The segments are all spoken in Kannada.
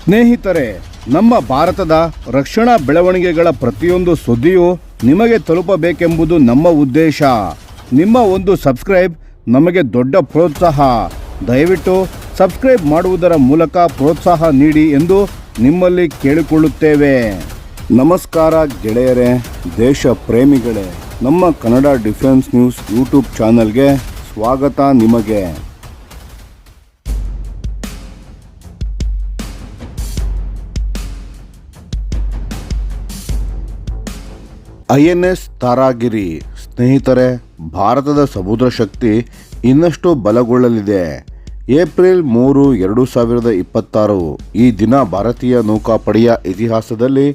ಸ್ನೇಹಿತರೆ, ನಮ್ಮ ಭಾರತದ ರಕ್ಷಣಾ ಬೆಳವಣಿಗೆಗಳ ಪ್ರತಿಯೊಂದು ಸುದ್ದಿಯೂ ನಿಮಗೆ ತಲುಪಬೇಕೆಂಬುದು ನಮ್ಮ ಉದ್ದೇಶ. ನಿಮ್ಮ ಒಂದು ಸಬ್ಸ್ಕ್ರೈಬ್ ನಮಗೆ ದೊಡ್ಡ ಪ್ರೋತ್ಸಾಹ. ದಯವಿಟ್ಟು ಸಬ್ಸ್ಕ್ರೈಬ್ ಮಾಡುವುದರ ಮೂಲಕ ಪ್ರೋತ್ಸಾಹ ನೀಡಿ ಎಂದು ನಿಮ್ಮಲ್ಲಿ ಕೇಳಿಕೊಳ್ಳುತ್ತೇವೆ. ನಮಸ್ಕಾರ ಗೆಳೆಯರೇ, ದೇಶ ಪ್ರೇಮಿಗಳೇ, ನಮ್ಮ ಕನ್ನಡ ಡಿಫೆನ್ಸ್ ನ್ಯೂಸ್ ಯೂಟ್ಯೂಬ್ ಚಾನಲ್ಗೆ ಸ್ವಾಗತ ನಿಮಗೆ. INS ತಾರಾಗಿರಿ. ಸ್ನೇಹಿತರೆ, ಭಾರತದ ಸಮುದ್ರ ಶಕ್ತಿ ಇನ್ನಷ್ಟು ಬಲಗೊಳ್ಳಲಿದೆ. ಏಪ್ರಿಲ್ 3, 2026 ಈ ದಿನ ಭಾರತೀಯ ನೌಕಾಪಡೆಯ ಇತಿಹಾಸದಲ್ಲಿ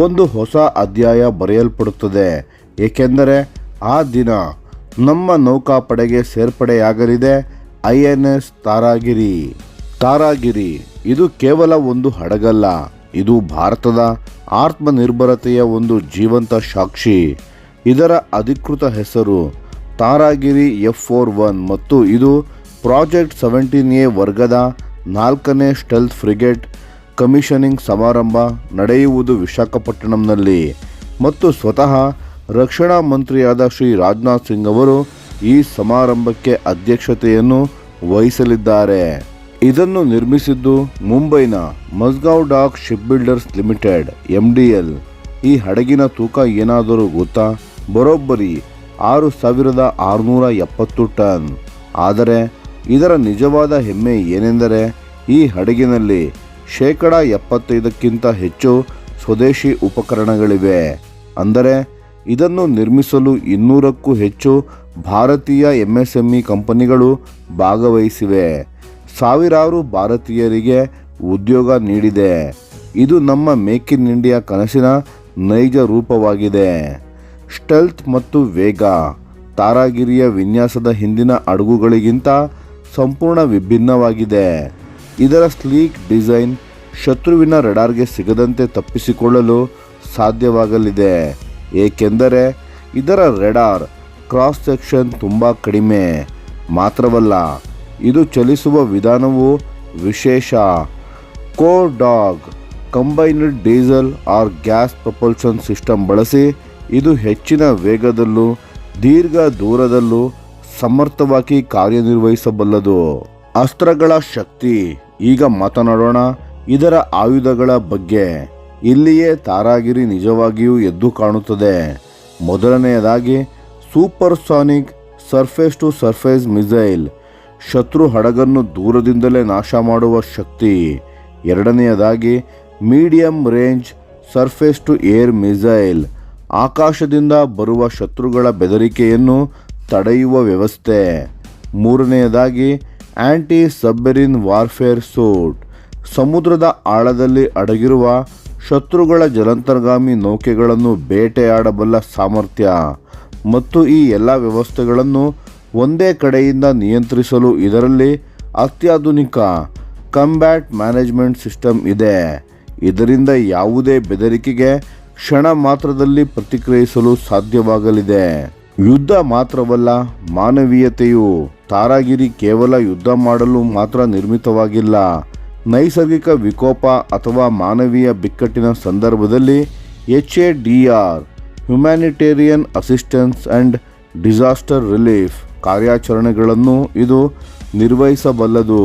ಒಂದು ಹೊಸ ಅಧ್ಯಾಯ ಬರೆಯಲ್ಪಡುತ್ತದೆ. ಏಕೆಂದರೆ ಆ ದಿನ ನಮ್ಮ ನೌಕಾಪಡೆಗೆ ಸೇರ್ಪಡೆಯಾಗಲಿದೆ INS ತಾರಾಗಿರಿ. ತಾರಾಗಿರಿ ಇದು ಕೇವಲ ಒಂದು ಹಡಗಲ್ಲ, ಇದು ಭಾರತದ ಆತ್ಮನಿರ್ಭರತೆಯ ಒಂದು ಜೀವಂತ ಸಾಕ್ಷಿ. ಇದರ ಅಧಿಕೃತ ಹೆಸರು ತಾರಾಗಿರಿ F41 ಮತ್ತು ಇದು ಪ್ರಾಜೆಕ್ಟ್ 17A ವರ್ಗದ 4ನೇ ಸ್ಟೆಲ್ತ್ ಫ್ರಿಗೇಟ್. ಕಮಿಷನಿಂಗ್ ಸಮಾರಂಭ ನಡೆಯುವುದು ವಿಶಾಖಪಟ್ಟಣಂನಲ್ಲಿ ಮತ್ತು ಸ್ವತಃ ರಕ್ಷಣಾ ಮಂತ್ರಿಯಾದ ಶ್ರೀ ರಾಜನಾಥ್ ಸಿಂಗ್ ಅವರು ಈ ಸಮಾರಂಭಕ್ಕೆ ಅಧ್ಯಕ್ಷತೆಯನ್ನು ವಹಿಸಲಿದ್ದಾರೆ. ಇದನ್ನು ನಿರ್ಮಿಸಿದ್ದು ಮುಂಬೈನ Mazagon dock ship builders limited MDL. ಈ ಹಡಗಿನ ತೂಕ ಏನಾದರೂ ಗೊತ್ತಾ? ಬರೋಬ್ಬರಿ 6,670 ಟನ್. ಆದರೆ ಇದರ ನಿಜವಾದ ಹೆಮ್ಮೆ ಏನೆಂದರೆ ಈ ಹಡಗಿನಲ್ಲಿ 75%ಕ್ಕಿಂತ ಹೆಚ್ಚು ಸ್ವದೇಶಿ ಉಪಕರಣಗಳಿವೆ. ಅಂದರೆ ಇದನ್ನು ನಿರ್ಮಿಸಲು 200ಕ್ಕೂ ಹೆಚ್ಚು ಭಾರತೀಯ MSME ಕಂಪನಿಗಳು ಭಾಗವಹಿಸಿವೆ. ಸಾವಿರಾರು ಭಾರತೀಯರಿಗೆ ಉದ್ಯೋಗ ನೀಡಿದೆ. ಇದು ನಮ್ಮ ಮೇಕ್ ಇನ್ ಇಂಡಿಯಾ ಕನಸಿನ ನೈಜ ರೂಪವಾಗಿದೆ. ಸ್ಟೆಲ್ತ್ ಮತ್ತು ವೇಗ. ತಾರಾಗಿರಿಯ ವಿನ್ಯಾಸದ ಹಿಂದಿನ ಹಡಗುಗಳಿಗಿಂತ ಸಂಪೂರ್ಣ ವಿಭಿನ್ನವಾಗಿದೆ. ಇದರ ಸ್ಲೀಕ್ ಡಿಸೈನ್ ಶತ್ರುವಿನ ರಡಾರ್ಗೆ ಸಿಗದಂತೆ ತಪ್ಪಿಸಿಕೊಳ್ಳಲು ಸಾಧ್ಯವಾಗಲಿದೆ. ಏಕೆಂದರೆ ಇದರ ರೆಡಾರ್ ಕ್ರಾಸ್ ಸೆಕ್ಷನ್ ತುಂಬ ಕಡಿಮೆ. ಮಾತ್ರವಲ್ಲ, ಇದು ಚಲಿಸುವ ವಿಧಾನವು ವಿಶೇಷ. ಕೋರ್ ಡಾಗ್ combined diesel or gas propulsion system ಬಳಸಿ ಇದು ಹೆಚ್ಚಿನ ವೇಗದಲ್ಲೂ ದೀರ್ಘ ದೂರದಲ್ಲೂ ಸಮರ್ಥವಾಗಿ ಕಾರ್ಯನಿರ್ವಹಿಸಬಲ್ಲದು. ಅಸ್ತ್ರಗಳ ಶಕ್ತಿ. ಈಗ ಮಾತನಾಡೋಣ ಇದರ ಆಯುಧಗಳ ಬಗ್ಗೆ. ಇಲ್ಲಿಯೇ ತಾರಾಗಿರಿ ನಿಜವಾಗಿಯೂ ಎದ್ದು ಕಾಣುತ್ತದೆ. ಮೊದಲನೆಯದಾಗಿ supersonic surface to surface missile, ಶತ್ರು ಹಡಗನ್ನು ದೂರದಿಂದಲೇ ನಾಶ ಮಾಡುವ ಶಕ್ತಿ. ಎರಡನೆಯದಾಗಿ medium range surface to air missile, ಆಕಾಶದಿಂದ ಬರುವ ಶತ್ರುಗಳ ಬೆದರಿಕೆಯನ್ನು ತಡೆಯುವ ವ್ಯವಸ್ಥೆ. ಮೂರನೆಯದಾಗಿ ಆಂಟಿ ಸಬ್ಮೆರಿನ್ ವಾರ್ಫೇರ್ ಸೂಟ್, ಸಮುದ್ರದ ಆಳದಲ್ಲಿ ಅಡಗಿರುವ ಶತ್ರುಗಳ ಜಲಾಂತರ್ಗಾಮಿ ನೌಕೆಗಳನ್ನು ಬೇಟೆಯಾಡಬಲ್ಲ ಸಾಮರ್ಥ್ಯ. ಮತ್ತು ಈ ಎಲ್ಲ ವ್ಯವಸ್ಥೆಗಳನ್ನು ಒಂದೇ ಕಡೆಯಿಂದ ನಿಯಂತ್ರಿಸಲು ಇದರಲ್ಲಿ ಅತ್ಯಾಧುನಿಕ ಕಂಬ್ಯಾಟ್ ಮ್ಯಾನೇಜ್ಮೆಂಟ್ ಸಿಸ್ಟಮ್ ಇದೆ. ಇದರಿಂದ ಯಾವುದೇ ಬೆದರಿಕೆಗೆ ಕ್ಷಣ ಮಾತ್ರದಲ್ಲಿ ಪ್ರತಿಕ್ರಿಯಿಸಲು ಸಾಧ್ಯವಾಗಲಿದೆ. ಯುದ್ಧ ಮಾತ್ರವಲ್ಲ, ಮಾನವೀಯತೆಯು. ತಾರಾಗಿರಿ ಕೇವಲ ಯುದ್ಧ ಮಾಡಲು ಮಾತ್ರ ನಿರ್ಮಿತವಾಗಿಲ್ಲ. ನೈಸರ್ಗಿಕ ವಿಕೋಪ ಅಥವಾ ಮಾನವೀಯ ಬಿಕ್ಕಟ್ಟಿನ ಸಂದರ್ಭದಲ್ಲಿ HADR humanitarian assistance and disaster relief ಕಾರ್ಯಾಚರಣೆಗಳನ್ನು ಇದು ನಿರ್ವಹಿಸಬಲ್ಲದು.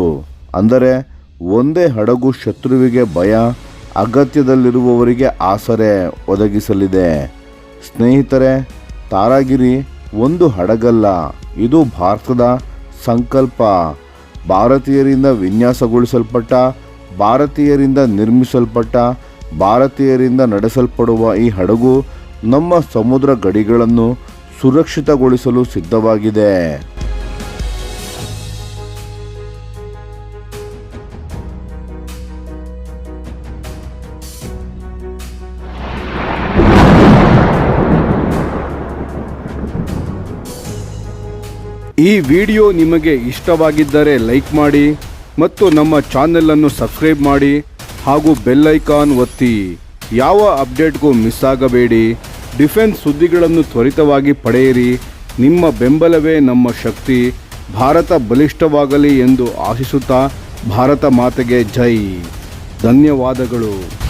ಅಂದರೆ ಒಂದೇ ಹಡಗು ಶತ್ರುವಿಗೆ ಭಯ, ಅಗತ್ಯದಲ್ಲಿರುವವರಿಗೆ ಆಸರೆ ಒದಗಿಸಲಿದೆ. ಸ್ನೇಹಿತರೆ, ತಾರಾಗಿರಿ ಒಂದು ಹಡಗಲ್ಲ, ಇದು ಭಾರತದ ಸಂಕಲ್ಪ. ಭಾರತೀಯರಿಂದ ವಿನ್ಯಾಸಗೊಳಿಸಲ್ಪಟ್ಟ, ಭಾರತೀಯರಿಂದ ನಿರ್ಮಿಸಲ್ಪಟ್ಟ, ಭಾರತೀಯರಿಂದ ನಡೆಸಲ್ಪಡುವ ಈ ಹಡಗು ನಮ್ಮ ಸಮುದ್ರ ಗಡಿಗಳನ್ನು ಸುರಕ್ಷಿತಗೊಳಿಸಲು ಸಿದ್ಧವಾಗಿದೆ. ಈ ವಿಡಿಯೋ ನಿಮಗೆ ಇಷ್ಟವಾಗಿದ್ದರೆ ಲೈಕ್ ಮಾಡಿ ಮತ್ತು ನಮ್ಮ ಚಾನೆಲ್ ಅನ್ನು ಸಬ್ಸ್ಕ್ರೈಬ್ ಮಾಡಿ ಹಾಗೂ ಬೆಲ್ ಐಕಾನ್ ಒತ್ತಿ. ಯಾವ ಅಪ್ಡೇಟ್ಗೂ ಮಿಸ್ ಆಗಬೇಡಿ. ಡಿಫೆನ್ಸ್ ಸುದ್ದಿಗಳನ್ನು ತ್ವರಿತವಾಗಿ ಪಡೆಯಿರಿ. ನಿಮ್ಮ ಬೆಂಬಲವೇ ನಮ್ಮ ಶಕ್ತಿ. ಭಾರತ ಬಲಿಷ್ಠವಾಗಲಿ ಎಂದು ಆಶಿಸುತ್ತಾ ಭಾರತ ಮಾತೆಗೆ ಜೈ. ಧನ್ಯವಾದಗಳು.